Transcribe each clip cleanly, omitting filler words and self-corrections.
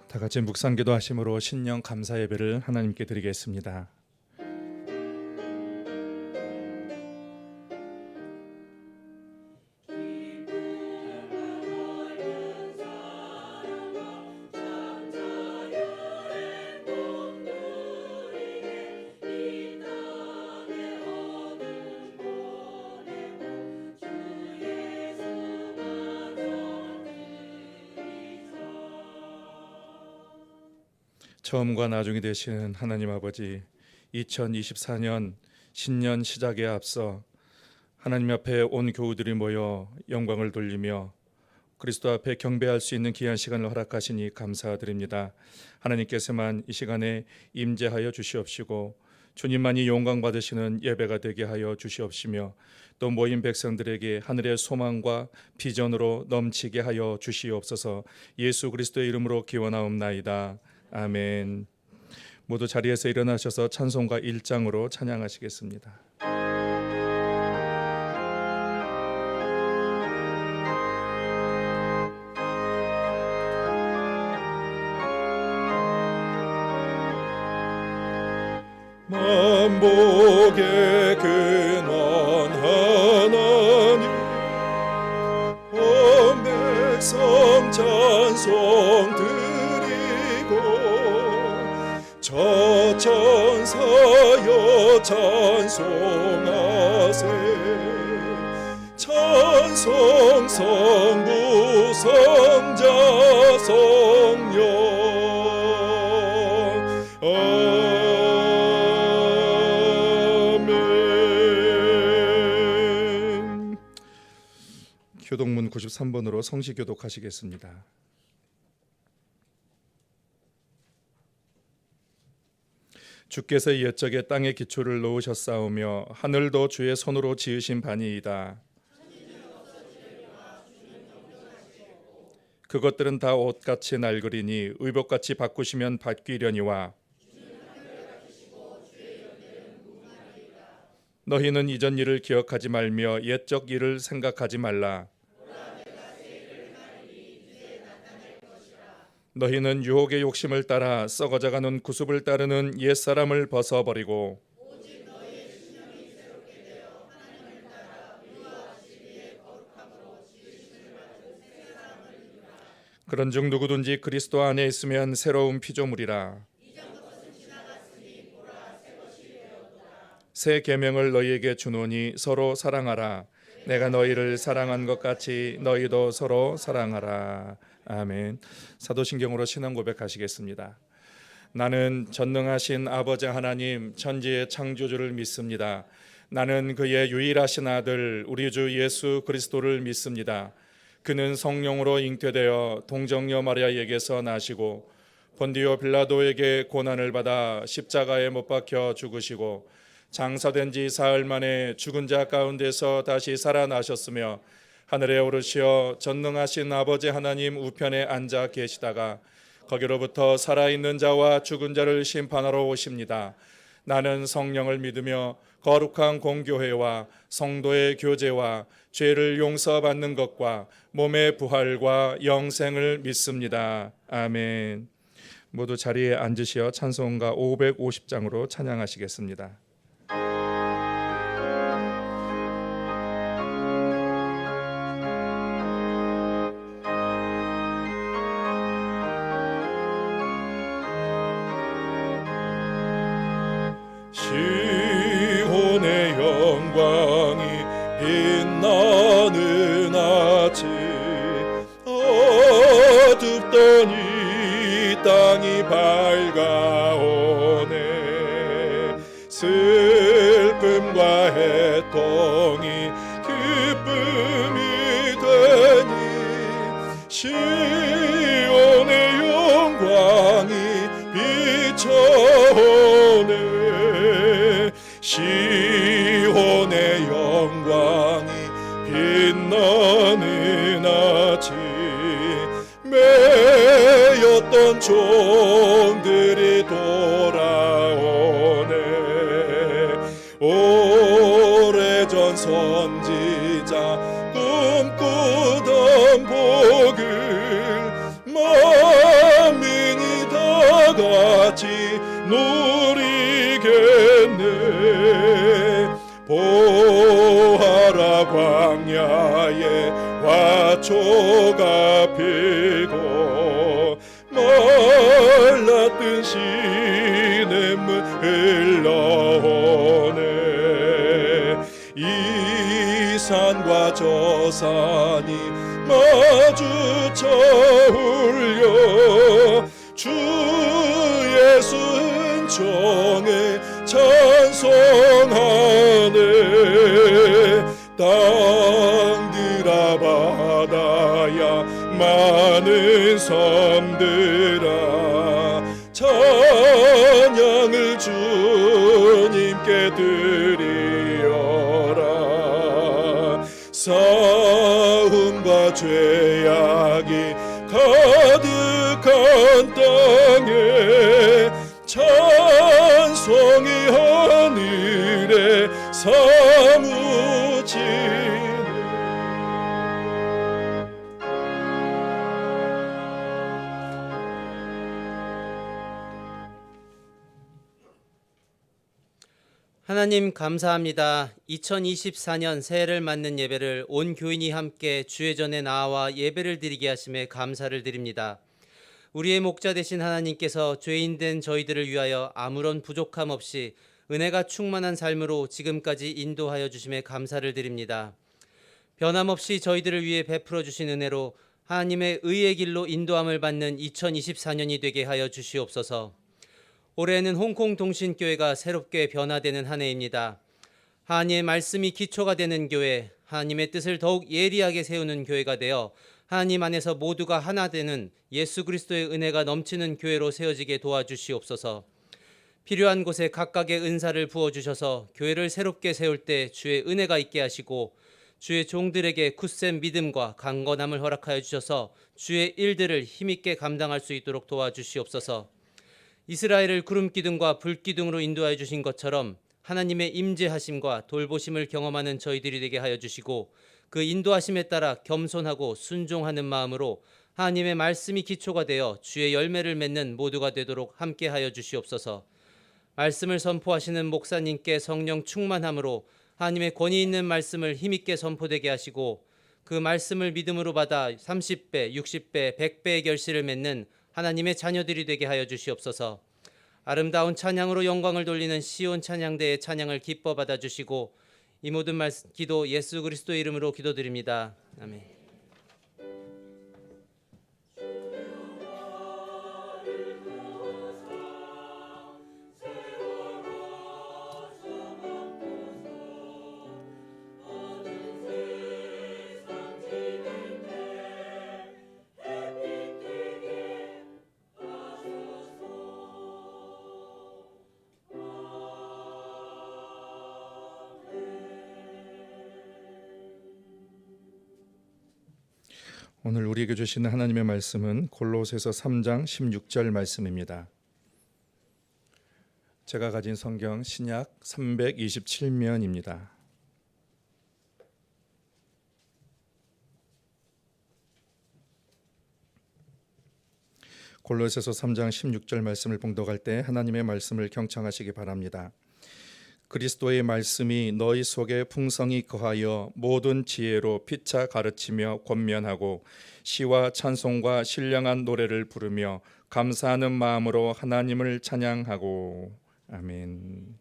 다 같이 묵상기도 하심으로 신령 감사 예배를 하나님께 드리겠습니다. 처음과 나중이 되시는 하나님 아버지, 2024년 신년 시작에 앞서 하나님 앞에 온 교우들이 모여 영광을 돌리며 그리스도 앞에 경배할 수 있는 귀한 시간을 허락하시니 감사드립니다. 하나님께서만 이 시간에 임재하여 주시옵시고 주님만이 영광 받으시는 예배가 되게 하여 주시옵시며 또 모인 백성들에게 하늘의 소망과 비전으로 넘치게 하여 주시옵소서. 예수 그리스도의 이름으로 기원하옵나이다. 아멘. 모두 자리에서 일어나셔서 찬송가 1장으로 찬양하시겠습니다. 만복의 근원 하나님, 온 백성 찬송 드리고 저 천사여 찬송하세. 찬송 성부 성자 성령 아멘. 교독문 93번으로 성시교독하시겠습니다. 주께서 옛적에 땅의 기초를 놓으셨사오며 하늘도 주의 손으로 지으신 바니이다. 그것들은 다 옷같이 낡으리니 의복같이 바꾸시면 바뀌려니와 너희는 이전 일을 기억하지 말며 옛적 일을 생각하지 말라. 너희는 유혹의 욕심을 따라 썩어져가는 구습을 따르는 옛사람을 벗어버리고 그런즉 누구든지 그리스도 안에 있으면 새로운 피조물이라. 새 계명을 너희에게 주노니 서로 사랑하라. 내가 너희를 사랑한 것 같이 너희도 서로 사랑하라. 아멘. 사도신경으로 신앙 고백하시겠습니다. 나는 전능하신 아버지 하나님 천지의 창조주를 믿습니다. 나는 그의 유일하신 아들 우리 주 예수 그리스도를 믿습니다. 그는 성령으로 잉태되어 동정녀 마리아에게서 나시고 본디오 빌라도에게 고난을 받아 십자가에 못 박혀 죽으시고 장사된 지 사흘 만에 죽은 자 가운데서 다시 살아나셨으며 하늘에 오르시어 전능하신 아버지 하나님 우편에 앉아 계시다가 거기로부터 살아있는 자와 죽은 자를 심판하러 오십니다. 나는 성령을 믿으며 거룩한 공교회와 성도의 교제와 죄를 용서받는 것과 몸의 부활과 영생을 믿습니다. 아멘. 모두 자리에 앉으시어 찬송가 550장으로 찬양하시겠습니다. 시온의 영광이 빛나는 아침, 어둡던 이 땅이 밝아오네. 슬픔과 애통이 기쁨이 되니 시온의 영광이 비춰오네. 시온의 영광이 빛나는 아침, 매였던 종들이 돌아오네. 오래전 선지자 꿈꾸던 복을 만민이 바다에 화초가 피고 말랐던 시냇물 흘러오네. 이 산과 저 산이 마주쳐 울려 주의 순종에 찬송하네. 땅들아 바다야 많은 섬들아 찬양을 주님께 드리어라. 싸움과 죄악이 가득한 땅에 찬송이 하늘에 사무치네. 하나님 감사합니다. 2024년 새해를 맞는 예배를 온 교인이 함께 주의 전에 나와 예배를 드리게 하심에 감사를 드립니다. 우리의 목자 되신 하나님께서 죄인된 저희들을 위하여 아무런 부족함 없이 은혜가 충만한 삶으로 지금까지 인도하여 주심에 감사를 드립니다. 변함없이 저희들을 위해 베풀어 주신 은혜로 하나님의 의의 길로 인도함을 받는 2024년이 되게 하여 주시옵소서. 올해는 홍콩 동신교회가 새롭게 변화되는 한 해입니다. 하나님의 말씀이 기초가 되는 교회, 하나님의 뜻을 더욱 예리하게 세우는 교회가 되어 하나님 안에서 모두가 하나 되는 예수 그리스도의 은혜가 넘치는 교회로 세워지게 도와주시옵소서. 필요한 곳에 각각의 은사를 부어주셔서 교회를 새롭게 세울 때 주의 은혜가 있게 하시고 주의 종들에게 굳센 믿음과 강건함을 허락하여 주셔서 주의 일들을 힘있게 감당할 수 있도록 도와주시옵소서. 이스라엘을 구름기둥과 불기둥으로 인도하여 주신 것처럼 하나님의 임재하심과 돌보심을 경험하는 저희들이 되게 하여 주시고 그 인도하심에 따라 겸손하고 순종하는 마음으로 하나님의 말씀이 기초가 되어 주의 열매를 맺는 모두가 되도록 함께 하여 주시옵소서. 말씀을 선포하시는 목사님께 성령 충만함으로 하나님의 권위 있는 말씀을 힘있게 선포되게 하시고 그 말씀을 믿음으로 받아 30배, 60배, 100배의 결실을 맺는 하나님의 자녀들이 되게 하여 주시옵소서. 아름다운 찬양으로 영광을 돌리는 시온 찬양대의 찬양을 기뻐 받아주시고 이 모든 말씀 기도 예수 그리스도의 이름으로 기도드립니다. 아멘. 오늘 우리에게 주시는 하나님의 말씀은 골로새서 3장 16절 말씀입니다. 제가 가진 성경 신약 327면입니다. 골로새서 3장 16절 말씀을 봉독할 때 하나님의 말씀을 경청하시기 바랍니다. 그리스도의 말씀이 너희 속에 풍성히 거하여 모든 지혜로 피차 가르치며 권면하고 시와 찬송과 신령한 노래를 부르며 감사하는 마음으로 하나님을 찬양하고. 아멘.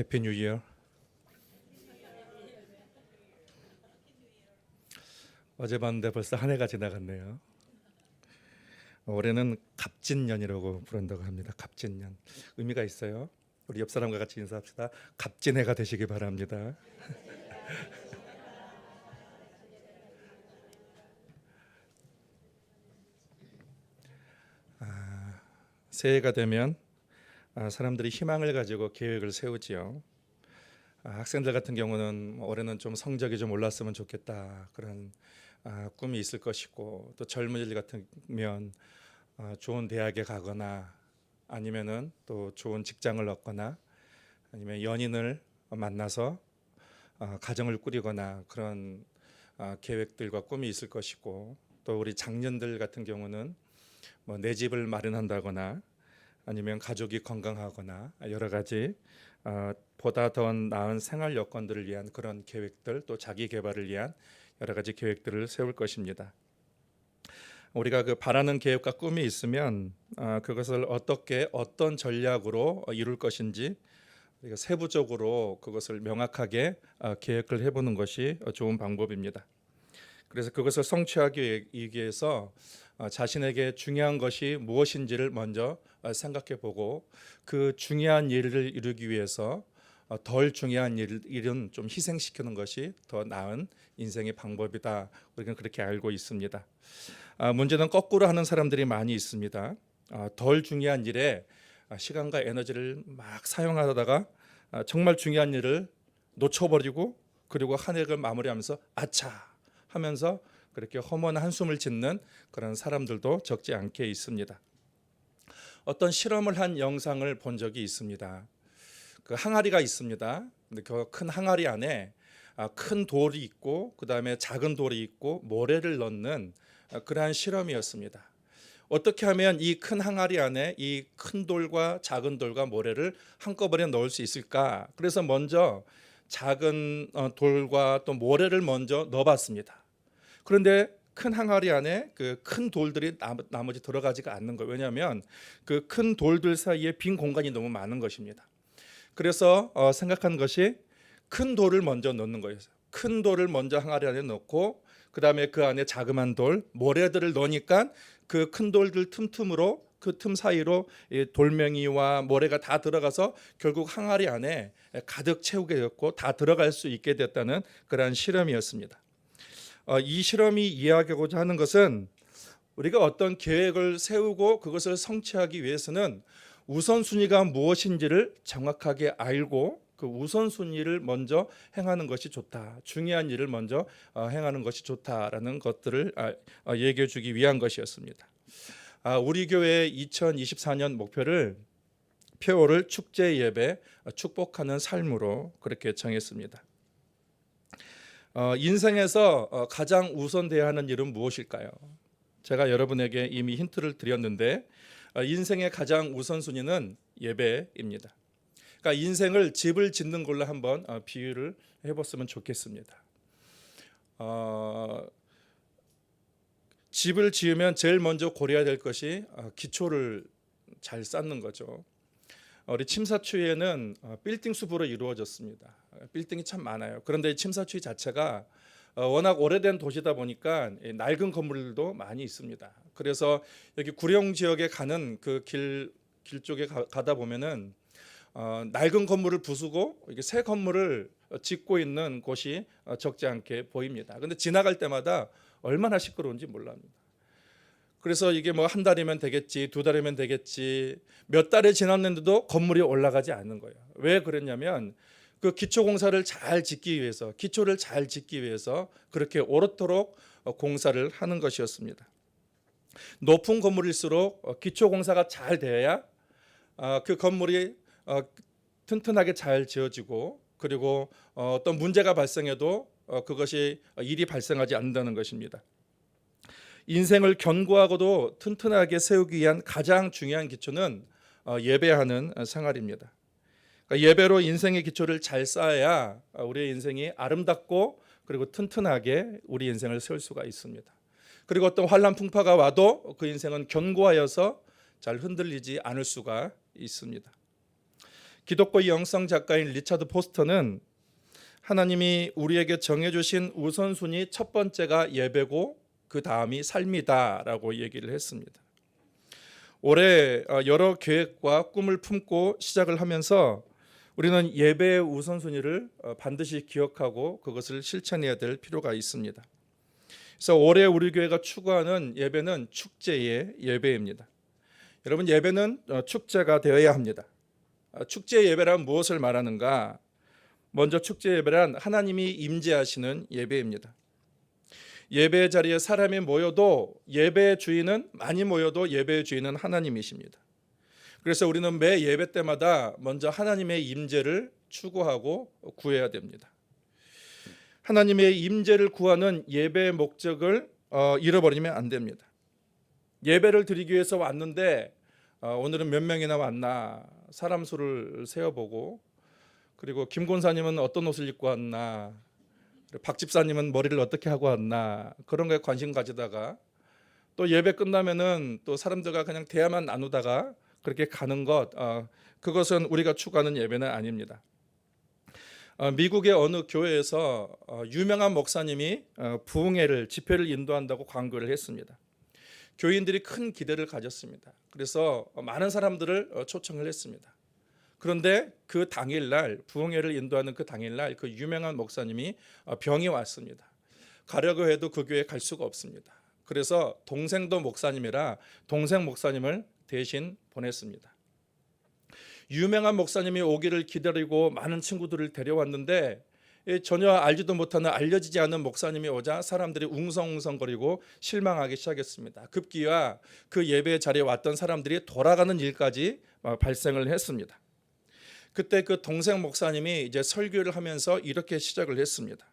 해피 뉴 이어. 어제 봤는데 벌써 한 해가 지나갔네요. 올해는 갑진년이라고 부른다고 합니다. 갑진년. 의미가 있어요. 우리 옆 사람과 같이 인사합시다. 갑진해가 되시기 바랍니다. 새해가 되면 사람들이 희망을 가지고 계획을 세우지요. 학생들 같은 경우는 올해는 좀 성적이 좀 올랐으면 좋겠다 그런 꿈이 있을 것이고, 또 젊은이들 같으면 좋은 대학에 가거나 아니면은 또 좋은 직장을 얻거나 아니면 연인을 만나서 가정을 꾸리거나 그런 계획들과 꿈이 있을 것이고, 또 우리 장년들 같은 경우는 뭐 내 집을 마련한다거나 아니면 가족이 건강하거나 여러 가지 보다 더 나은 생활 여건들을 위한 그런 계획들, 또 자기 개발을 위한 여러 가지 계획들을 세울 것입니다. 우리가 그 바라는 계획과 꿈이 있으면 그것을 어떻게 어떤 전략으로 이룰 것인지 우리가 세부적으로 그것을 명확하게 계획을 해보는 것이 좋은 방법입니다. 그래서 그것을 성취하기 위해서 자신에게 중요한 것이 무엇인지를 먼저 생각해 보고, 그 중요한 일을 이루기 위해서 덜 중요한 일은 좀 희생시키는 것이 더 나은 인생의 방법이다. 우리는 그렇게 알고 있습니다. 문제는 거꾸로 하는 사람들이 많이 있습니다. 덜 중요한 일에 시간과 에너지를 막 사용하다가 정말 중요한 일을 놓쳐버리고, 그리고 한 해를 마무리하면서 아차 하면서 그렇게 험한 한숨을 짓는 그런 사람들도 적지 않게 있습니다. 어떤 실험을 한 영상을 본 적이 있습니다. 그 항아리가 있습니다. 근데 그 큰 항아리 안에 큰 돌이 있고 그 다음에 작은 돌이 있고 모래를 넣는 그러한 실험이었습니다. 어떻게 하면 이 큰 항아리 안에 이 큰 돌과 작은 돌과 모래를 한꺼번에 넣을 수 있을까? 그래서 먼저 작은 돌과 또 모래를 먼저 넣어봤습니다. 그런데 큰 항아리 안에 그 큰 돌들이 나머지 들어가지가 않는 거예요. 왜냐하면 그 큰 돌들 사이에 빈 공간이 너무 많은 것입니다. 그래서 생각한 것이 큰 돌을 먼저 넣는 거예요. 큰 돌을 먼저 항아리 안에 넣고 그 다음에 그 안에 자그마한 돌, 모래들을 넣으니까 그 큰 돌들 틈틈으로, 그 틈 사이로 돌멩이와 모래가 다 들어가서 결국 항아리 안에 가득 채우게 되었고 다 들어갈 수 있게 됐다는 그러한 실험이었습니다. 이 실험이 이야기하고자 하는 것은 우리가 어떤 계획을 세우고 그것을 성취하기 위해서는 우선순위가 무엇인지를 정확하게 알고 그 우선순위를 먼저 행하는 것이 좋다. 중요한 일을 먼저 행하는 것이 좋다라는 것들을 얘기해 주기 위한 것이었습니다. 우리 교회의 2024년 목표를 표어를 축제 예배, 축복하는 삶으로 그렇게 정했습니다. 인생에서 가장 우선돼야 하는 일은 무엇일까요? 제가 여러분에게 이미 힌트를 드렸는데 인생의 가장 우선순위는 예배입니다. 그러니까 인생을 집을 짓는 걸로 한번 비유를 해봤으면 좋겠습니다. 집을 지으면 제일 먼저 고려해야 될 것이 기초를 잘 쌓는 거죠. 우리 침사추이에는 빌딩 숲으로 이루어졌습니다. 빌딩이 참 많아요. 그런데 침사추이 자체가 워낙 오래된 도시다 보니까 낡은 건물들도 많이 있습니다. 그래서 여기 구령 지역에 가는 그 길 쪽에 가다 보면은 낡은 건물을 부수고 이게 새 건물을 짓고 있는 곳이 적지 않게 보입니다. 그런데 지나갈 때마다 얼마나 시끄러운지 몰랍니다. 그래서 이게 뭐 한 달이면 되겠지, 두 달이면 되겠지, 몇 달이 지났는데도 건물이 올라가지 않는 거예요. 왜 그랬냐면 그 기초 공사를 잘 짓기 위해서, 기초를 잘 짓기 위해서 그렇게 오롯도록 공사를 하는 것이었습니다. 높은 건물일수록 기초 공사가 잘 돼야 그 건물이 튼튼하게 잘 지어지고, 그리고 어떤 문제가 발생해도 그것이 일이 발생하지 않는다는 것입니다. 인생을 견고하고도 튼튼하게 세우기 위한 가장 중요한 기초는 예배하는 생활입니다. 그러니까 예배로 인생의 기초를 잘 쌓아야 우리의 인생이 아름답고 그리고 튼튼하게 우리 인생을 세울 수가 있습니다. 그리고 어떤 환난 풍파가 와도 그 인생은 견고하여서 잘 흔들리지 않을 수가 있습니다. 기독교 영성 작가인 리차드 포스터는 하나님이 우리에게 정해주신 우선순위 첫 번째가 예배고 그 다음이 삶이다라고 얘기를 했습니다. 올해 여러 계획과 꿈을 품고 시작을 하면서 우리는 예배의 우선순위를 반드시 기억하고 그것을 실천해야 될 필요가 있습니다. 그래서 올해 우리 교회가 추구하는 예배는 축제의 예배입니다. 여러분, 예배는 축제가 되어야 합니다. 축제 예배란 무엇을 말하는가? 먼저 축제 예배란 하나님이 임재하시는 예배입니다. 예배 자리에 사람이 모여도 예배의 주인은 많이 모여도 예배의 주인은 하나님이십니다. 그래서 우리는 매 예배 때마다 먼저 하나님의 임재를 추구하고 구해야 됩니다. 하나님의 임재를 구하는 예배의 목적을 잃어버리면 안 됩니다. 예배를 드리기 위해서 왔는데 오늘은 몇 명이나 왔나 사람 수를 세어보고, 그리고 김 권사님은 어떤 옷을 입고 왔나, 박 집사님은 머리를 어떻게 하고 왔나, 그런 거에 관심 가지다가 또 예배 끝나면은 또 사람들과 그냥 대화만 나누다가 그렇게 가는 것, 그것은 우리가 추구하는 예배는 아닙니다. 미국의 어느 교회에서 유명한 목사님이 부흥회를 집회를 인도한다고 광고를 했습니다. 교인들이 큰 기대를 가졌습니다. 그래서 많은 사람들을 초청을 했습니다. 그런데 그 당일날, 부흥회를 인도하는 그 당일날 그 유명한 목사님이 병이 왔습니다. 가려고 해도 그 교회에 갈 수가 없습니다. 그래서 동생도 목사님이라 동생 목사님을 대신 보냈습니다. 유명한 목사님이 오기를 기다리고 많은 친구들을 데려왔는데 전혀 알지도 못하는, 알려지지 않은 목사님이 오자 사람들이 웅성웅성거리고 실망하기 시작했습니다. 급기야 그 예배 자리에 왔던 사람들이 돌아가는 일까지 발생을 했습니다. 그때 그 동생 목사님이 이제 설교를 하면서 이렇게 시작을 했습니다.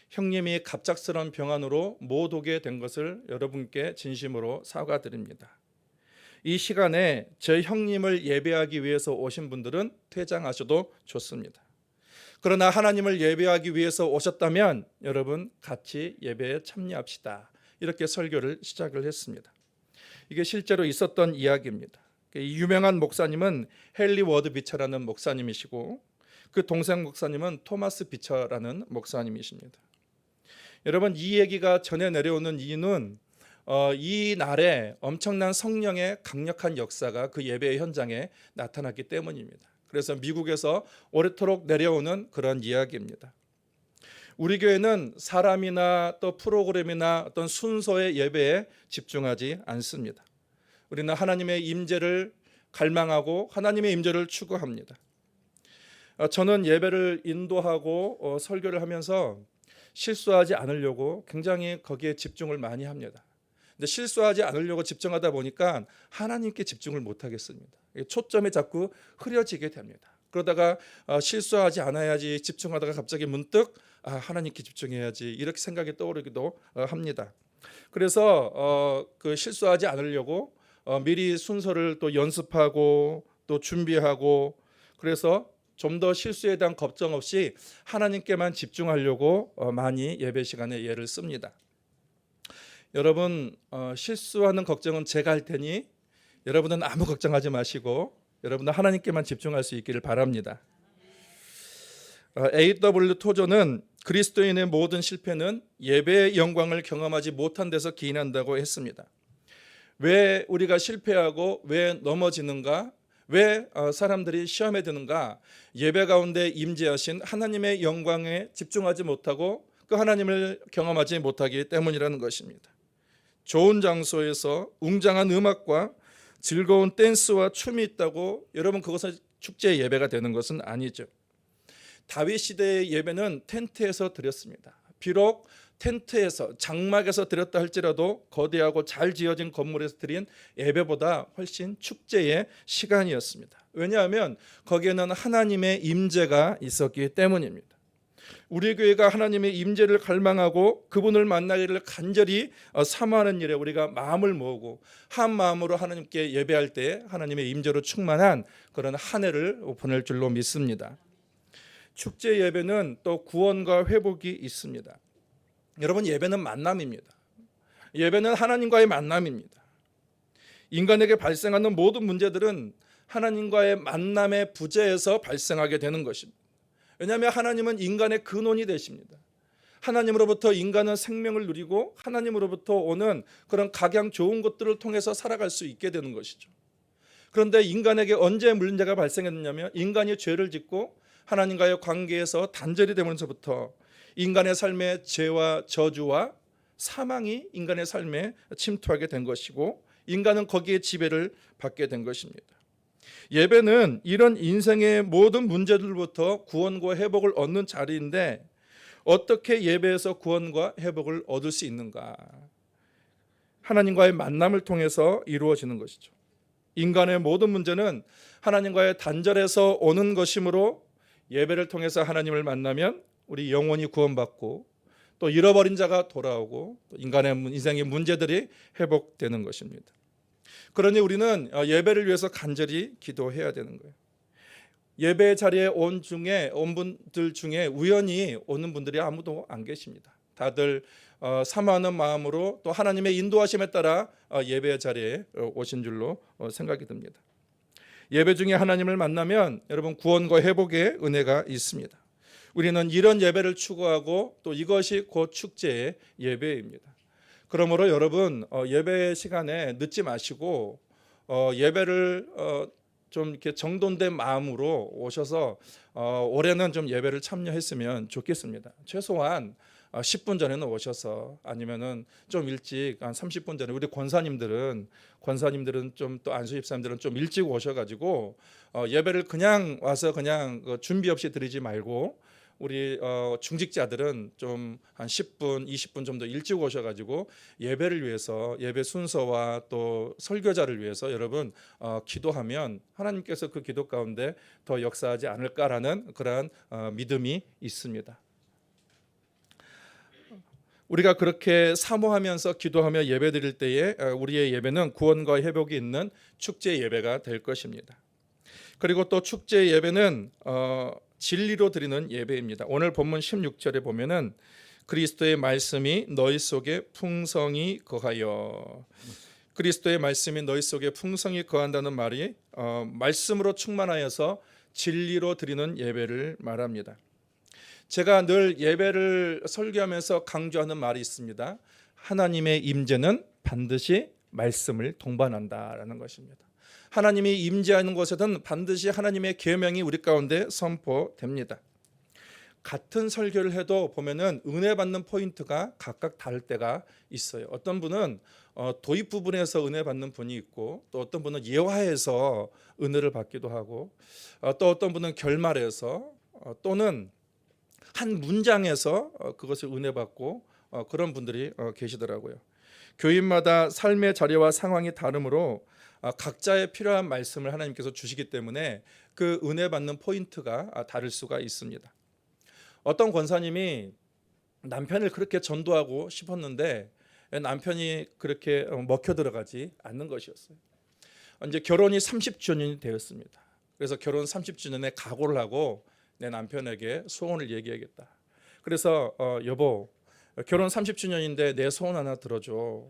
형님이 갑작스러운 병환으로 못 오게 된 것을 여러분께 진심으로 사과드립니다. 이 시간에 제 형님을 예배하기 위해서 오신 분들은 퇴장하셔도 좋습니다. 그러나 하나님을 예배하기 위해서 오셨다면 여러분 같이 예배에 참여합시다. 이렇게 설교를 시작을 했습니다. 이게 실제로 있었던 이야기입니다. 이 유명한 목사님은 헨리 워드 비처라는 목사님이시고 그 동생 목사님은 토마스 비처라는 목사님이십니다. 여러분, 이 얘기가 전해 내려오는 이유는 이 날에 엄청난 성령의 강력한 역사가 그 예배의 현장에 나타났기 때문입니다. 그래서 미국에서 오래도록 내려오는 그런 이야기입니다. 우리 교회는 사람이나 또 프로그램이나 어떤 순서의 예배에 집중하지 않습니다. 우리는 하나님의 임재를 갈망하고 하나님의 임재를 추구합니다. 저는 예배를 인도하고 설교를 하면서 실수하지 않으려고 굉장히 거기에 집중을 많이 합니다. 근데 실수하지 않으려고 집중하다 보니까 하나님께 집중을 못 하겠습니다. 초점이 자꾸 흐려지게 됩니다. 그러다가 실수하지 않아야지 집중하다가 갑자기 문득 하나님께 집중해야지 이렇게 생각이 떠오르기도 합니다. 그래서 그 실수하지 않으려고 미리 순서를 또 연습하고 또 준비하고, 그래서 좀 더 실수에 대한 걱정 없이 하나님께만 집중하려고 많이 예배 시간에 예를 씁니다. 여러분, 실수하는 걱정은 제가 할 테니 여러분은 아무 걱정하지 마시고 여러분은 하나님께만 집중할 수 있기를 바랍니다. A.W. 토저는 그리스도인의 모든 실패는 예배의 영광을 경험하지 못한 데서 기인한다고 했습니다. 왜 우리가 실패하고 왜 넘어지는가? 왜 사람들이 시험에 드는가? 예배 가운데 임재하신 하나님의 영광에 집중하지 못하고 그 하나님을 경험하지 못하기 때문이라는 것입니다. 좋은 장소에서 웅장한 음악과 즐거운 댄스와 춤이 있다고 여러분 그것은 축제 예배가 되는 것은 아니죠. 다윗 시대의 예배는 텐트에서 드렸습니다. 비록 텐트에서 장막에서 드렸다 할지라도 거대하고 잘 지어진 건물에서 드린 예배보다 훨씬 축제의 시간이었습니다. 왜냐하면 거기에는 하나님의 임재가 있었기 때문입니다. 우리 교회가 하나님의 임재를 갈망하고 그분을 만나기를 간절히 사모하는 일에 우리가 마음을 모으고 한 마음으로 하나님께 예배할 때 하나님의 임재로 충만한 그런 한 해를 보낼 줄로 믿습니다. 축제 예배는 또 구원과 회복이 있습니다. 여러분, 예배는 만남입니다. 예배는 하나님과의 만남입니다. 인간에게 발생하는 모든 문제들은 하나님과의 만남의 부재에서 발생하게 되는 것입니다. 왜냐하면 하나님은 인간의 근원이 되십니다. 하나님으로부터 인간은 생명을 누리고 하나님으로부터 오는 그런 각양 좋은 것들을 통해서 살아갈 수 있게 되는 것이죠. 그런데 인간에게 언제 문제가 발생했냐면 인간이 죄를 짓고 하나님과의 관계에서 단절이 되면서부터 인간의 삶에 죄와 저주와 사망이 인간의 삶에 침투하게 된 것이고 인간은 거기에 지배를 받게 된 것입니다. 예배는 이런 인생의 모든 문제들부터 구원과 회복을 얻는 자리인데 어떻게 예배에서 구원과 회복을 얻을 수 있는가? 하나님과의 만남을 통해서 이루어지는 것이죠. 인간의 모든 문제는 하나님과의 단절에서 오는 것이므로 예배를 통해서 하나님을 만나면 우리 영혼이 구원받고 또 잃어버린 자가 돌아오고 또 인간의 인생의 문제들이 회복되는 것입니다. 그러니 우리는 예배를 위해서 간절히 기도해야 되는 거예요. 예배 자리에 온 분들 중에 우연히 오는 분들이 아무도 안 계십니다. 다들 사모하는 마음으로 또 하나님의 인도하심에 따라 예배 자리에 오신 줄로 생각이 듭니다. 예배 중에 하나님을 만나면 여러분 구원과 회복의 은혜가 있습니다. 우리는 이런 예배를 추구하고 또 이것이 곧 축제의 예배입니다. 그러므로 여러분 예배 시간에 늦지 마시고 예배를 좀 이렇게 정돈된 마음으로 오셔서 올해는 좀 예배를 참여했으면 좋겠습니다. 최소한 10분 전에는 오셔서 아니면은 좀 일찍 한 30분 전에 우리 권사님들은 좀 또 안수 집사님들은 좀 일찍 오셔가지고 예배를 그냥 와서 그냥 준비 없이 드리지 말고 우리 중직자들은 좀 한 10분, 20분 좀 더 일찍 오셔가지고 예배를 위해서 예배 순서와 또 설교자를 위해서 여러분 기도하면 하나님께서 그 기도 가운데 더 역사하지 않을까라는 그러한 믿음이 있습니다. 우리가 그렇게 사모하면서 기도하며 예배 드릴 때에 우리의 예배는 구원과 회복이 있는 축제 예배가 될 것입니다. 그리고 또 축제 예배는 진리로 드리는 예배입니다. 오늘 본문 16절에 보면은 그리스도의 말씀이 너희 속에 풍성히 거하여, 그리스도의 말씀이 너희 속에 풍성히 거한다는 말이 말씀으로 충만하여서 진리로 드리는 예배를 말합니다. 제가 늘 예배를 설교하면서 강조하는 말이 있습니다. 하나님의 임재는 반드시 말씀을 동반한다라는 것입니다. 하나님이 임재하는 곳에는 반드시 하나님의 계명이 우리 가운데 선포됩니다. 같은 설교를 해도 보면은 은혜 받는 포인트가 각각 다를 때가 있어요. 어떤 분은 도입 부분에서 은혜 받는 분이 있고 또 어떤 분은 예화에서 은혜를 받기도 하고 또 어떤 분은 결말에서 또는 한 문장에서 그것을 은혜 받고 그런 분들이 계시더라고요. 교인마다 삶의 자리와 상황이 다르므로 각자의 필요한 말씀을 하나님께서 주시기 때문에 그 은혜 받는 포인트가 다를 수가 있습니다. 어떤 권사님이 남편을 그렇게 전도하고 싶었는데 남편이 그렇게 먹혀 들어가지 않는 것이었어요. 이제 결혼이 30주년이 되었습니다. 그래서 결혼 30주년에 각오를 하고 내 남편에게 소원을 얘기하겠다. 그래서 여보 결혼 30주년인데 내 소원 하나 들어줘.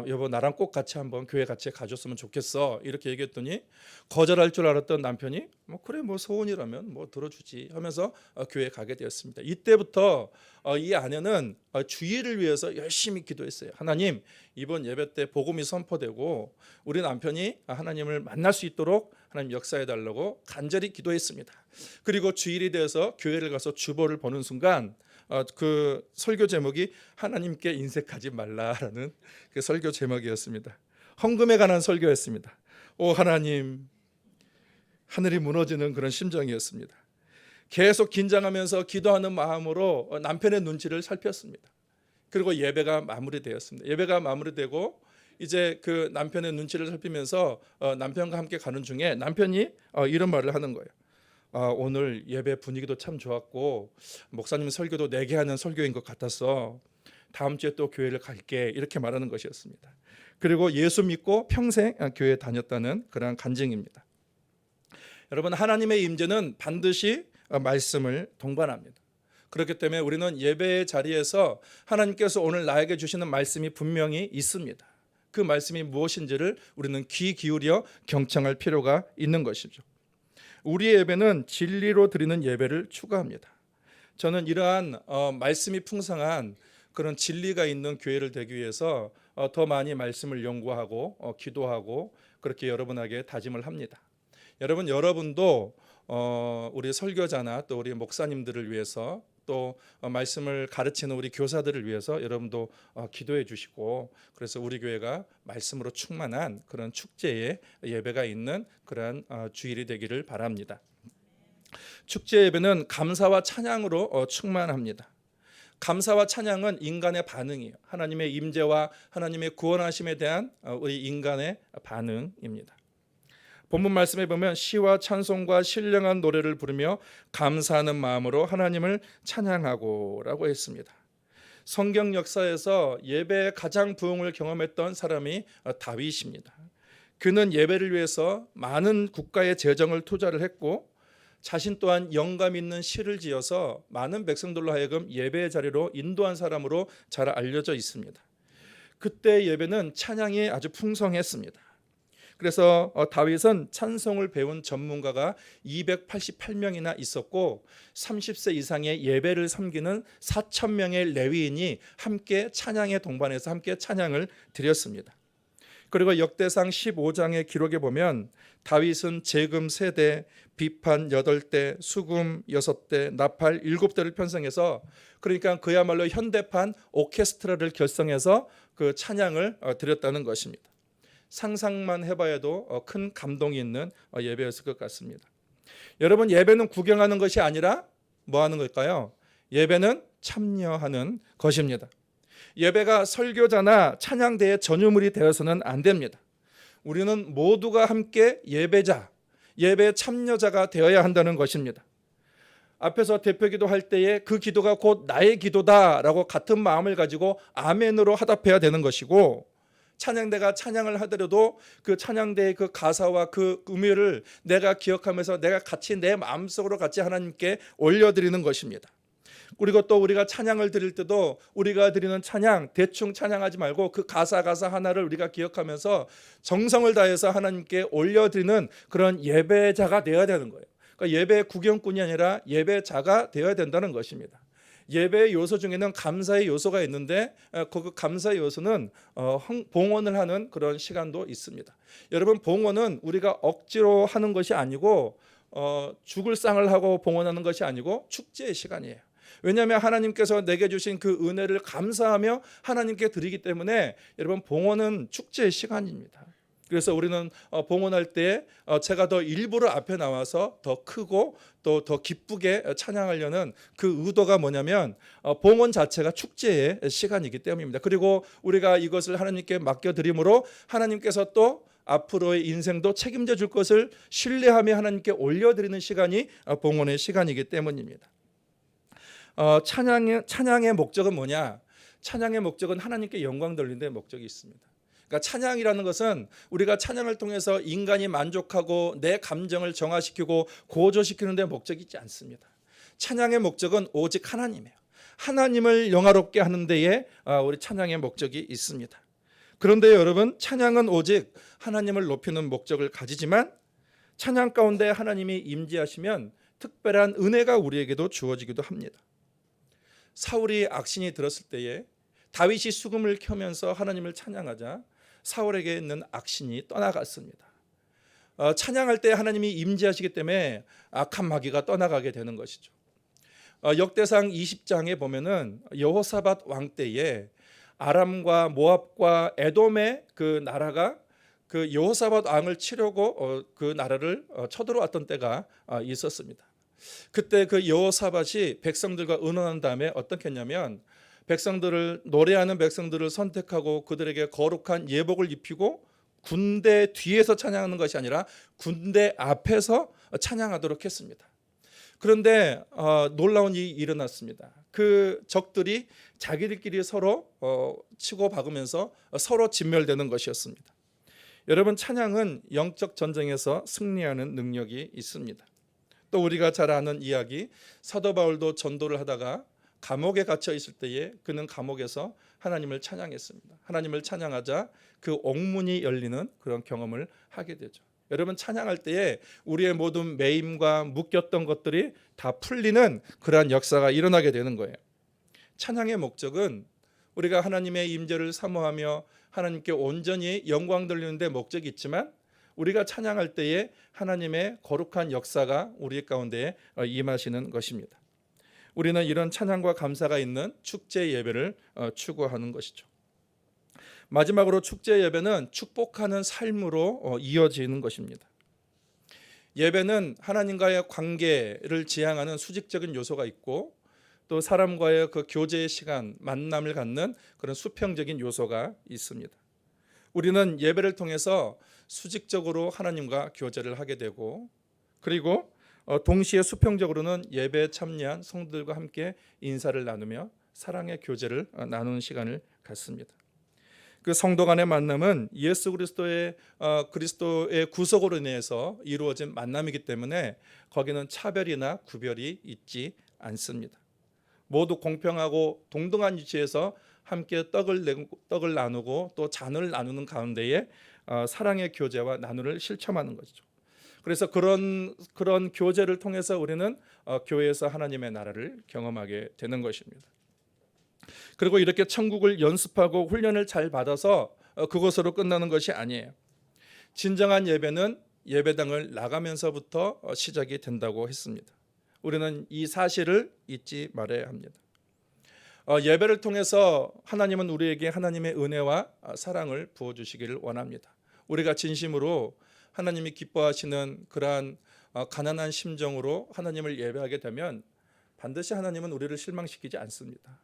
여보 나랑 꼭 같이 한번 교회 같이 가줬으면 좋겠어. 이렇게 얘기했더니 거절할 줄 알았던 남편이 그래 소원이라면 들어주지 하면서 교회에 가게 되었습니다. 이때부터 이 아내는 주의를 위해서 열심히 기도했어요. 하나님 이번 예배 때 복음이 선포되고 우리 남편이 하나님을 만날 수 있도록 하나님 역사해 달라고 간절히 기도했습니다. 그리고 주일이 되어서 교회를 가서 주보를 보는 순간 그 설교 제목이 하나님께 인색하지 말라라는 그 설교 제목이었습니다. 헌금에 관한 설교였습니다. 오 하나님, 하늘이 무너지는 그런 심정이었습니다. 계속 긴장하면서 기도하는 마음으로 남편의 눈치를 살폈습니다. 그리고 예배가 마무리되었습니다. 예배가 마무리되고 이제 그 남편의 눈치를 살피면서 남편과 함께 가는 중에 남편이 이런 말을 하는 거예요. 오늘 예배 분위기도 참 좋았고 목사님 설교도 내게 하는 설교인 것 같아서 다음 주에 또 교회를 갈게 이렇게 말하는 것이었습니다. 그리고 예수 믿고 평생 교회 다녔다는 그런 간증입니다. 여러분 하나님의 임재는 반드시 말씀을 동반합니다. 그렇기 때문에 우리는 예배의 자리에서 하나님께서 오늘 나에게 주시는 말씀이 분명히 있습니다. 그 말씀이 무엇인지를 우리는 귀 기울여 경청할 필요가 있는 것이죠. 우리의 예배는 진리로 드리는 예배를 추구합니다. 저는 이러한 말씀이 풍성한 그런 진리가 있는 교회를 되기 위해서 더 많이 말씀을 연구하고 기도하고 그렇게 여러분에게 다짐을 합니다. 여러분도 우리 설교자나 또 우리 목사님들을 위해서 또 말씀을 가르치는 우리 교사들을 위해서 여러분도 기도해 주시고, 그래서 우리 교회가 말씀으로 충만한 그런 축제의 예배가 있는 그런 주일이 되기를 바랍니다. 축제 예배는 감사와 찬양으로 충만합니다. 감사와 찬양은 인간의 반응이에요. 하나님의 임재와 하나님의 구원하심에 대한 우리 인간의 반응입니다. 본문 말씀에 보면 시와 찬송과 신령한 노래를 부르며 감사하는 마음으로 하나님을 찬양하고라고 했습니다. 성경 역사에서 예배의 가장 부흥을 경험했던 사람이 다윗입니다. 그는 예배를 위해서 많은 국가의 재정을 투자를 했고 자신 또한 영감 있는 시를 지어서 많은 백성들로 하여금 예배의 자리로 인도한 사람으로 잘 알려져 있습니다. 그때 예배는 찬양이 아주 풍성했습니다. 그래서 다윗은 찬송을 배운 전문가가 288명이나 있었고 30세 이상의 예배를 섬기는 4,000명의 레위인이 함께 찬양에 동반해서 함께 찬양을 드렸습니다. 그리고 역대상 15장의 기록에 보면 다윗은 재금 3대, 비판 8대, 수금 6대, 나팔 7대를 편성해서, 그러니까 그야말로 현대판 오케스트라를 결성해서 그 찬양을 드렸다는 것입니다. 상상만 해봐도 큰 감동이 있는 예배였을 것 같습니다. 여러분, 예배는 구경하는 것이 아니라 뭐 하는 걸까요? 예배는 참여하는 것입니다. 예배가 설교자나 찬양대의 전유물이 되어서는 안 됩니다. 우리는 모두가 함께 예배자, 예배 참여자가 되어야 한다는 것입니다. 앞에서 대표기도 할 때에 그 기도가 곧 나의 기도다라고 같은 마음을 가지고 아멘으로 화답해야 되는 것이고, 찬양대가 찬양을 하더라도 그 찬양대의 그 가사와 그 의미를 내가 기억하면서 내가 같이 내 마음속으로 같이 하나님께 올려드리는 것입니다. 그리고 또 우리가 찬양을 드릴 때도 우리가 드리는 찬양 대충 찬양하지 말고 그 가사 하나를 우리가 기억하면서 정성을 다해서 하나님께 올려드리는 그런 예배자가 되어야 되는 거예요. 그러니까 예배 구경꾼이 아니라 예배자가 되어야 된다는 것입니다. 예배의 요소 중에는 감사의 요소가 있는데 그 감사의 요소는 봉헌을 하는 그런 시간도 있습니다. 여러분, 봉헌은 우리가 억지로 하는 것이 아니고 죽을 상을 하고 봉헌하는 것이 아니고 축제의 시간이에요. 왜냐하면 하나님께서 내게 주신 그 은혜를 감사하며 하나님께 드리기 때문에 여러분, 봉헌은 축제의 시간입니다. 그래서 우리는 봉헌할 때 제가 더 일부러 앞에 나와서 더 크고 또 더 기쁘게 찬양하려는 그 의도가 뭐냐면 봉헌 자체가 축제의 시간이기 때문입니다. 그리고 우리가 이것을 하나님께 맡겨드림으로 하나님께서 또 앞으로의 인생도 책임져 줄 것을 신뢰하며 하나님께 올려드리는 시간이 봉헌의 시간이기 때문입니다. 찬양의 목적은 뭐냐? 찬양의 목적은 하나님께 영광 돌리는 데 목적이 있습니다. 그러니까 찬양이라는 것은 우리가 찬양을 통해서 인간이 만족하고 내 감정을 정화시키고 고조시키는 데 목적이 있지 않습니다. 찬양의 목적은 오직 하나님이에요. 하나님을 영화롭게 하는 데에 우리 찬양의 목적이 있습니다. 그런데 여러분, 찬양은 오직 하나님을 높이는 목적을 가지지만 찬양 가운데 하나님이 임재하시면 특별한 은혜가 우리에게도 주어지기도 합니다. 사울이 악신이 들었을 때에 다윗이 수금을 켜면서 하나님을 찬양하자 사울에게 있는 악신이 떠나갔습니다. 찬양할 때 하나님이 임재하시기 때문에 악한 마귀가 떠나가게 되는 것이죠. 역대상 20장에 보면은 여호사밧 왕 때에 아람과 모압과 에돔의 그 나라가 그 여호사밧 왕을 치려고 그 나라를 쳐들어왔던 때가 있었습니다. 그때 그 여호사밧이 백성들과 의논한 다음에 어떻게 했냐면 노래하는 백성들을 선택하고 그들에게 거룩한 예복을 입히고 군대 뒤에서 찬양하는 것이 아니라 군대 앞에서 찬양하도록 했습니다. 그런데 놀라운 일이 일어났습니다. 그 적들이 자기들끼리 서로 치고 박으면서 서로 진멸되는 것이었습니다. 여러분, 찬양은 영적 전쟁에서 승리하는 능력이 있습니다. 또 우리가 잘 아는 이야기, 사도 바울도 전도를 하다가 감옥에 갇혀 있을 때에 그는 감옥에서 하나님을 찬양했습니다. 하나님을 찬양하자 그 옥문이 열리는 그런 경험을 하게 되죠. 여러분, 찬양할 때에 우리의 모든 매임과 묶였던 것들이 다 풀리는 그러한 역사가 일어나게 되는 거예요. 찬양의 목적은 우리가 하나님의 임재를 사모하며 하나님께 온전히 영광 돌리는 데 목적이 있지만, 우리가 찬양할 때에 하나님의 거룩한 역사가 우리 가운데 임하시는 것입니다. 우리는 이런 찬양과 감사가 있는 축제 예배를 추구하는 것이죠. 마지막으로 축제 예배는 축복하는 삶으로 이어지는 것입니다. 예배는 하나님과의 관계를 지향하는 수직적인 요소가 있고, 또 사람과의 그 교제의 시간, 만남을 갖는 그런 수평적인 요소가 있습니다. 우리는 예배를 통해서 수직적으로 하나님과 교제를 하게 되고, 그리고 동시에 수평적으로는 예배에 참여한 성도들과 함께 인사를 나누며 사랑의 교제를 나누는 시간을 갖습니다. 그 성도 간의 만남은 예수 그리스도의 구속으로 인해서 이루어진 만남이기 때문에 거기는 차별이나 구별이 있지 않습니다. 모두 공평하고 동등한 위치에서 함께 떡을 나누고 또 잔을 나누는 가운데에 사랑의 교제와 나눔을 실천하는 것이죠. 그래서 그런 교제를 통해서 우리는 교회에서 하나님의 나라를 경험하게 되는 것입니다. 그리고 이렇게 천국을 연습하고 훈련을 잘 받아서 그것으로 끝나는 것이 아니에요. 진정한 예배는 예배당을 나가면서부터 시작이 된다고 했습니다. 우리는 이 사실을 잊지 말아야 합니다. 예배를 통해서 하나님은 우리에게 하나님의 은혜와 사랑을 부어주시기를 원합니다. 우리가 진심으로 하나님이 기뻐하시는 그러한 가난한 심정으로 하나님을 예배하게 되면 반드시 하나님은 우리를 실망시키지 않습니다.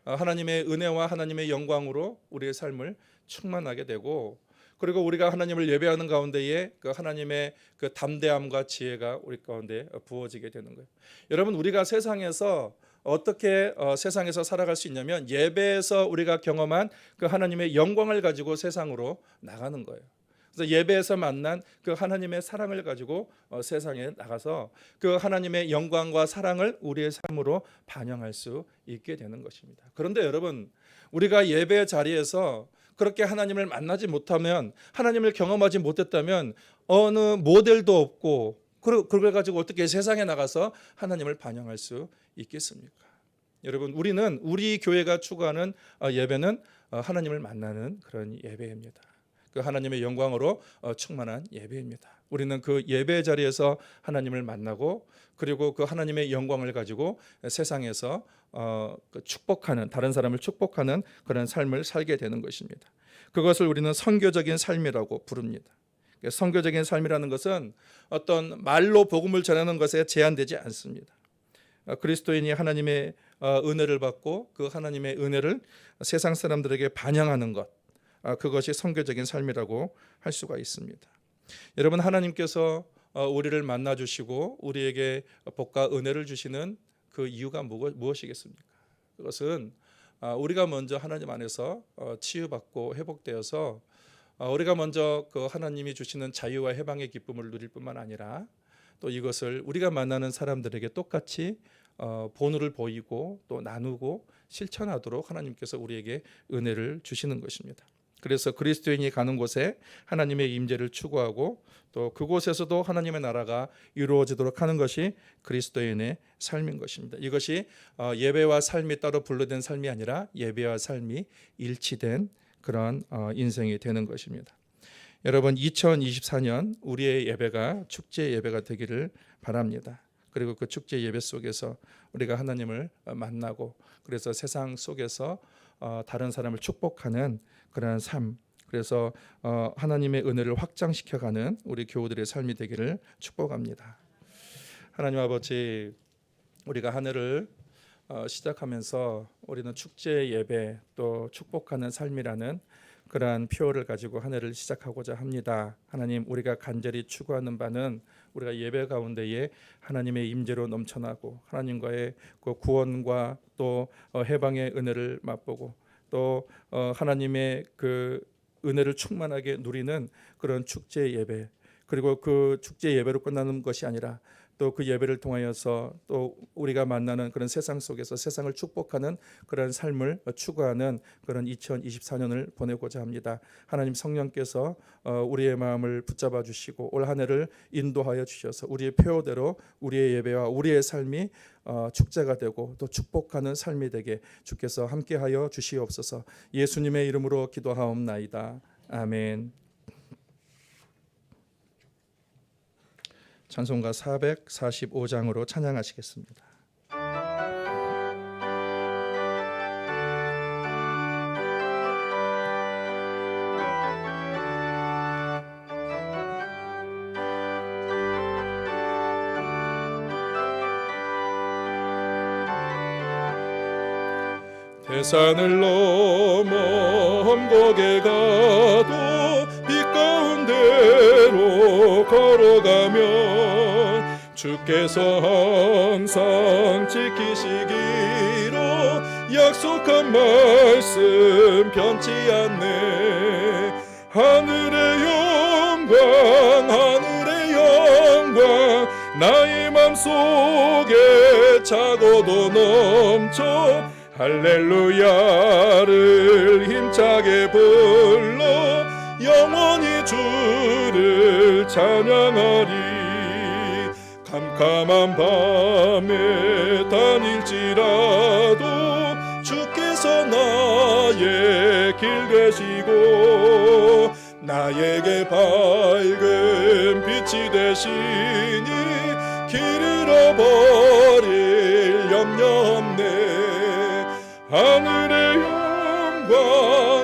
하나님의 은혜와 하나님의 영광으로 우리의 삶을 충만하게 되고, 그리고 우리가 하나님을 예배하는 가운데에 그 하나님의 그 담대함과 지혜가 우리 가운데 부어지게 되는 거예요. 여러분, 우리가 세상에서 어떻게 세상에서 살아갈 수 있냐면 예배에서 우리가 경험한 그 하나님의 영광을 가지고 세상으로 나가는 거예요. 그래서 예배에서 만난 그 하나님의 사랑을 가지고 세상에 나가서 그 하나님의 영광과 사랑을 우리의 삶으로 반영할 수 있게 되는 것입니다. 그런데 여러분, 우리가 예배 자리에서 그렇게 하나님을 만나지 못하면, 하나님을 경험하지 못했다면 어느 모델도 없고 그걸 가지고 어떻게 세상에 나가서 하나님을 반영할 수 있겠습니까? 여러분, 우리는 우리 교회가 추구하는 예배는 하나님을 만나는 그런 예배입니다. 그 하나님의 영광으로 충만한 예배입니다. 우리는 그 예배 자리에서 하나님을 만나고, 그리고 그 하나님의 영광을 가지고 세상에서 축복하는, 다른 사람을 축복하는 그런 삶을 살게 되는 것입니다. 그것을 우리는 선교적인 삶이라고 부릅니다. 선교적인 삶이라는 것은 어떤 말로 복음을 전하는 것에 제한되지 않습니다. 그리스도인이 하나님의 은혜를 받고 그 하나님의 은혜를 세상 사람들에게 반영하는 것, 그것이 선교적인 삶이라고 할 수가 있습니다. 여러분, 하나님께서 우리를 만나 주시고 우리에게 복과 은혜를 주시는 그 이유가 무엇이겠습니까? 그것은 우리가 먼저 하나님 안에서 치유받고 회복되어서 우리가 먼저 그 하나님이 주시는 자유와 해방의 기쁨을 누릴 뿐만 아니라, 또 이것을 우리가 만나는 사람들에게 똑같이 본을 보이고 또 나누고 실천하도록 하나님께서 우리에게 은혜를 주시는 것입니다. 그래서 그리스도인이 가는 곳에 하나님의 임재를 추구하고, 또 그곳에서도 하나님의 나라가 이루어지도록 하는 것이 그리스도인의 삶인 것입니다. 이것이 예배와 삶이 따로 분리된 삶이 아니라 예배와 삶이 일치된 그런 인생이 되는 것입니다. 여러분, 2024년 우리의 예배가 축제 예배가 되기를 바랍니다. 그리고 그 축제 예배 속에서 우리가 하나님을 만나고, 그래서 세상 속에서 다른 사람을 축복하는 그러한 삶, 그래서 하나님의 은혜를 확장시켜가는 우리 교우들의 삶이 되기를 축복합니다. 하나님 아버지, 우리가 한 해를 시작하면서 우리는 축제 예배 또 축복하는 삶이라는 그러한 표어를 가지고 한 해를 시작하고자 합니다. 하나님, 우리가 간절히 추구하는 바는 우리가 예배 가운데에 하나님의 임재로 넘쳐나고 하나님과의 그 구원과 또 해방의 은혜를 맛보고, 또 하나님의 그 은혜를 충만하게 누리는 그런 축제 예배, 그리고 그 축제 예배로 끝나는 것이 아니라 또 그 예배를 통하여서 또 우리가 만나는 그런 세상 속에서 세상을 축복하는 그런 삶을 추구하는 그런 2024년을 보내고자 합니다. 하나님 성령께서 우리의 마음을 붙잡아 주시고 올 한 해를 인도하여 주셔서 우리의 표대로 우리의 예배와 우리의 삶이 축제가 되고 또 축복하는 삶이 되게 주께서 함께하여 주시옵소서. 예수님의 이름으로 기도하옵나이다. 아멘. 찬송가 445장으로 찬양하시겠습니다. 태산을 넘어 험곡에 가도 빛 가운데로 걸어가면 주께서 항상 지키시기로 약속한 말씀 변치 않네. 하늘의 영광 하늘의 영광 나의 맘속에 차고도 넘쳐 할렐루야를 힘차게 불러 영원히 주를 찬양하리. 캄캄한 밤에 다닐지라도 주께서 나의 길 되시고 나에게 밝은 빛이 되시니 길 잃어버릴 염려 없네. 하늘의 영광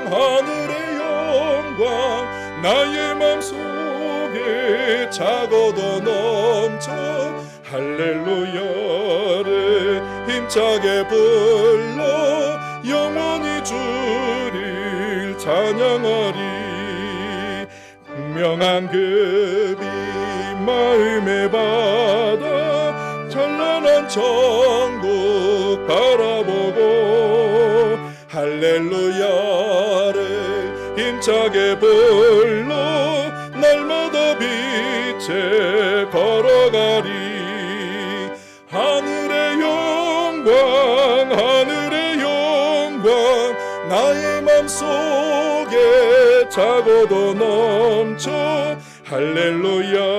하늘의 영광 나의 맘속에 차고도 넘쳐 할렐루야를 힘차게 불러 영원히 주를 찬양하리. 분명한 그 빛 마음에 받아 찬란한 천국 바라보고 할렐루야를 힘차게 불러 날마다 빛에 걸어가리. 하늘의 영광 하늘의 영광 나의 맘속에 차고도 넘쳐 할렐루야를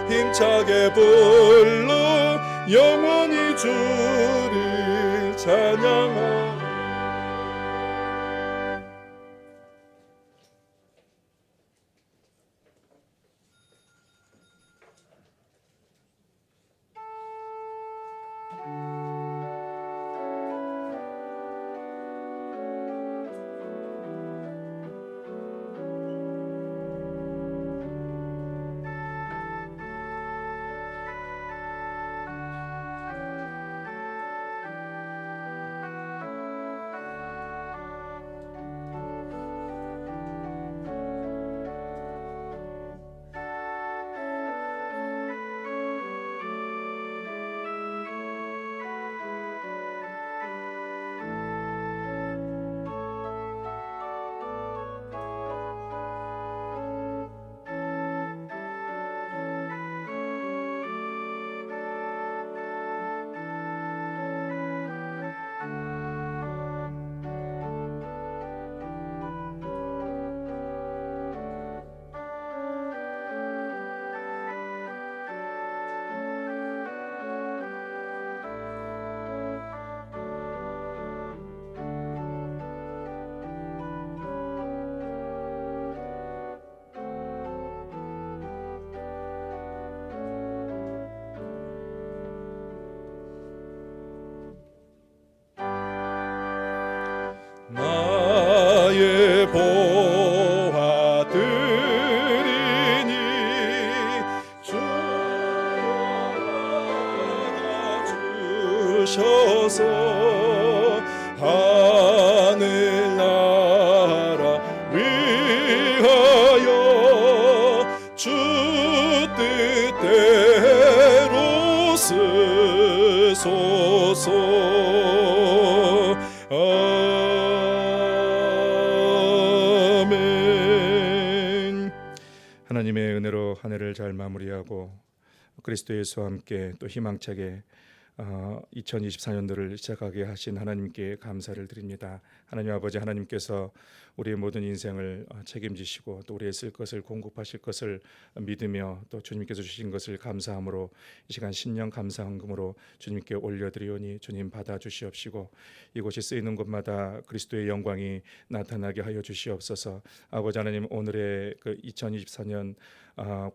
힘차게 불러 영원히 주를 찬양하리. 나의 보화들이니 주여 주셔서 하늘나라 위하여 주 뜻대로 쓰소서. 아멘. 하나님의 은혜로 한 해를 잘 마무리하고 그리스도 예수와 함께 또 희망차게 2024년도를 시작하게 하신 하나님께 감사를 드립니다. 하나님 아버지, 하나님께서 우리의 모든 인생을 책임지시고 또 우리의 쓸 것을 공급하실 것을 믿으며 또 주님께서 주신 것을 감사함으로 이 시간 신령 감사 헌금으로 주님께 올려드리오니 주님 받아주시옵시고 이곳이 쓰이는 곳마다 그리스도의 영광이 나타나게 하여 주시옵소서. 아버지 하나님, 오늘의 그 2024년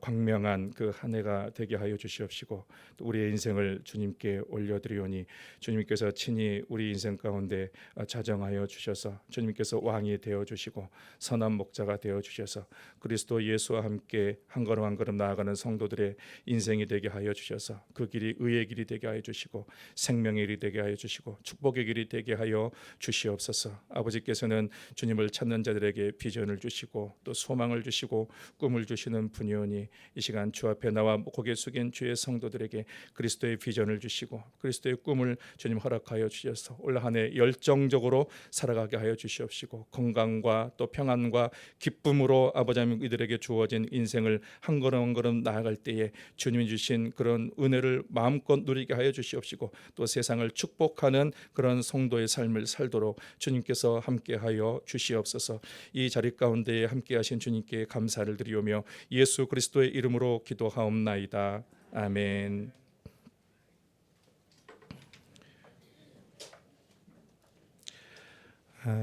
광명한 그 한 해가 되게 하여 주시옵시고 또 우리의 인생을 주님께 올려드리오니 주님께서 친히 우리 인생 가운데 자정하여 주셔서 주님께서 왕이 되어 주시고 선한 목자가 되어 주셔서 그리스도 예수와 함께 한 걸음 한 걸음 나아가는 성도들의 인생이 되게 하여 주셔서 그 길이 의의 길이 되게 하여 주시고 생명의 길이 되게 하여 주시고 축복의 길이 되게 하여 주시옵소서. 아버지께서는 주님을 찾는 자들에게 비전을 주시고 또 소망을 주시고 꿈을 주시는 분이오니 이 시간 주 앞에 나와 고개 숙인 주의 성도들에게 그리스도의 비전을 주시고 그리스도의 꿈을 주님 허락하여 주셔서 올 한 해 열정적으로 살아가게 하여 주시옵시고 건강과 또 평안과 기쁨으로 아버지 하나님 이들에게 주어진 인생을 한 걸음 한 걸음 나아갈 때에 주님이 주신 그런 은혜를 마음껏 누리게 하여 주시옵시고 또 세상을 축복하는 그런 성도의 삶을 살도록 주님께서 함께하여 주시옵소서. 이 자리 가운데 함께하신 주님께 감사를 드리오며 예수 그리스도의 이름으로 기도하옵나이다. 아멘.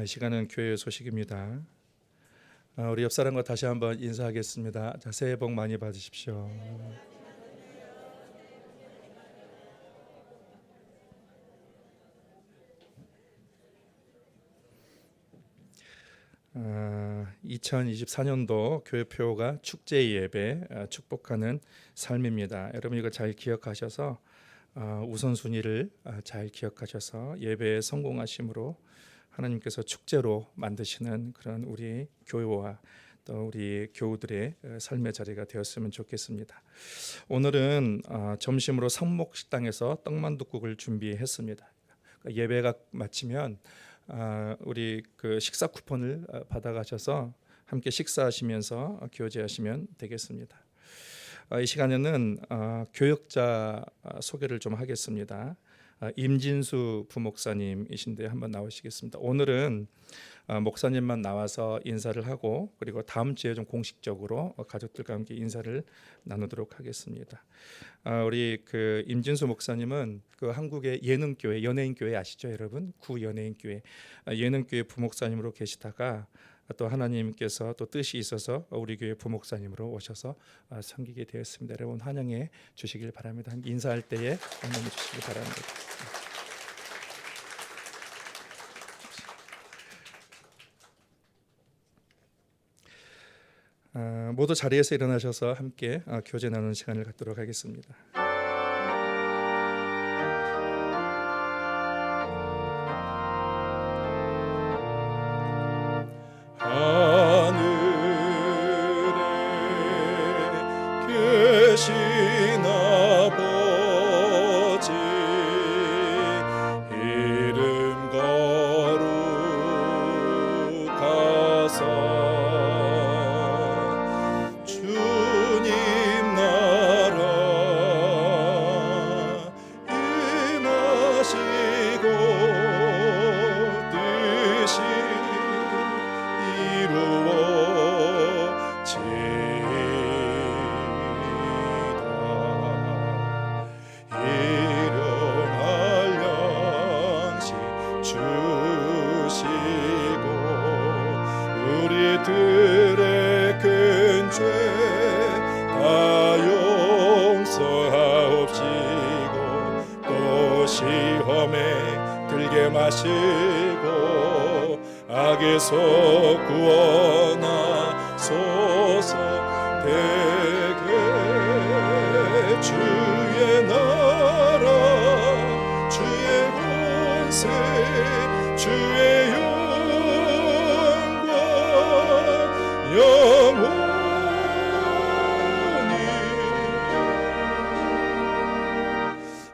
이 시간은 교회의 소식입니다. 우리 옆 사람과 다시 한번 인사하겠습니다. 자, 새해 복 많이 받으십시오. 아, 2024년도 교회표가 축제 예배 축복하는 삶입니다. 여러분 이거 잘 기억하셔서 우선순위를 잘 기억하셔서 예배에 성공하심으로 하나님께서 축제로 만드시는 그런 우리 교회와 또 우리 교우들의 삶의 자리가 되었으면 좋겠습니다. 오늘은 점심으로 성목식당에서 떡만둣국을 준비했습니다. 예배가 마치면 우리 그 식사 쿠폰을 받아가셔서 함께 식사하시면서 교제하시면 되겠습니다. 이 시간에는 교역자 소개를 좀 하겠습니다. 임진수 부목사님이신데 한번 나오시겠습니다. 오늘은 목사님만 나와서 인사를 하고 그리고 다음 주에 좀 공식적으로 가족들과 함께 인사를 나누도록 하겠습니다. 우리 그 임진수 목사님은 그 한국의 예능교회, 연예인교회 아시죠, 여러분? 구연예인교회 예능교회 부목사님으로 계시다가 또 하나님께서 또 뜻이 있어서 우리 교회 부목사님으로 오셔서 섬기게 되었습니다. 여러분 환영해 주시길 바랍니다. 인사할 때에 환영해 주시기 바랍니다. 모두 자리에서 일어나셔서 함께 교제 나누는 시간을 갖도록 하겠습니다. 하늘에 계신 아버지 이름 거룩하사 주님 나라 임하시고 뜻이 이루어지이다. 일용할 양식 주시고 우리들의 큰 죄 다 용서하옵시고 또 시험에 들게 마시고 악에서 구원하소서. 대개 주의 나라 주의 권세 주의 영광 영원히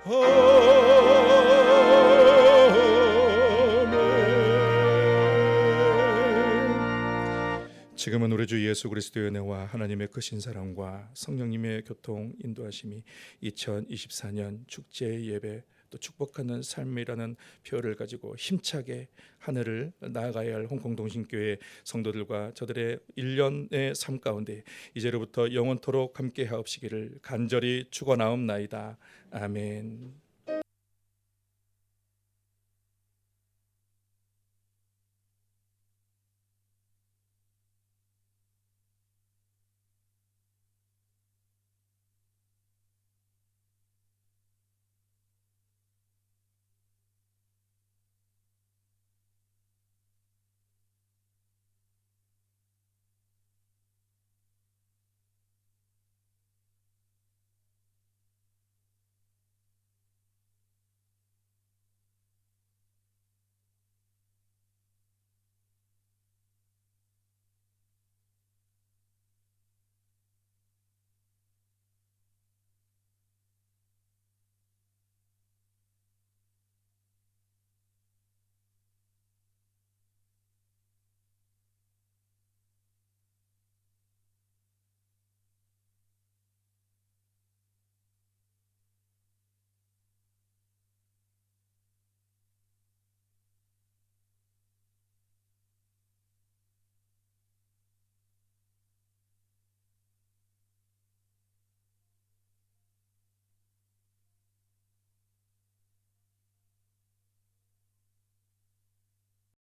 아멘. 지금은 우리 주 예수 그리스도의 은혜와 하나님의 크신 사랑과 성령님의 교통 인도하심이 2024년 축제 예배 또 축복하는 삶이라는 표를 가지고 힘차게 하늘을 나아가야 할 홍콩동신교회 성도들과 저들의 1년의 삶 가운데 이제로부터 영원토록 함께 하옵시기를 간절히 축원하옵나이다. 아멘.